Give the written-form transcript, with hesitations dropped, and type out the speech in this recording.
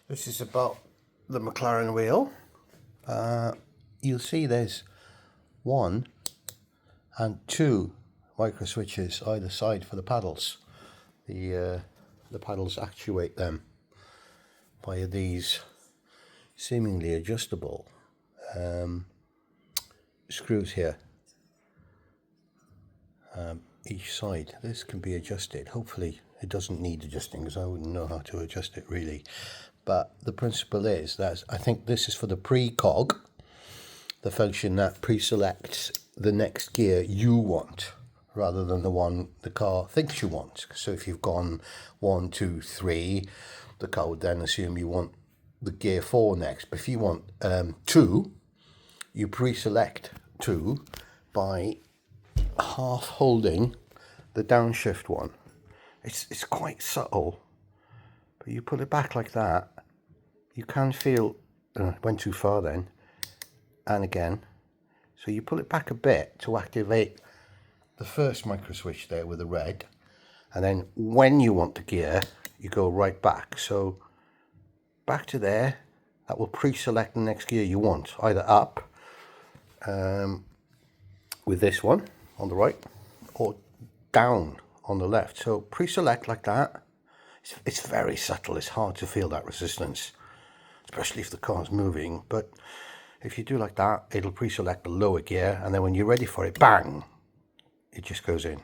This is about the McLaren wheel. You'll see there's 1 and 2 micro switches either side for the paddles. The paddles actuate them via these seemingly adjustable screws here. Each side. This can be adjusted. Hopefully it doesn't need adjusting because I wouldn't know how to adjust it really. But the principle is that I think this is for the Pre Cog, the function that pre-selects the next gear you want rather than the one the car thinks you want. So if you've gone 1, 2, 3, the car would then assume you want the gear 4 next. But if you want 2, you pre-select 2 by half holding the downshift one. It's quite subtle, but you put it back like that, you can feel went too far then, and again. So you pull it back a bit to activate the first micro switch there with the red, and then when you want the gear you go right back. So back to there, that will pre-select the next gear you want, either up with this one on the right or down on the left. So pre-select like that. It's very subtle, it's hard to feel that resistance, especially if the car's moving, but if you do like that, it'll pre-select the lower gear, and then when you're ready for it, bang, it just goes in.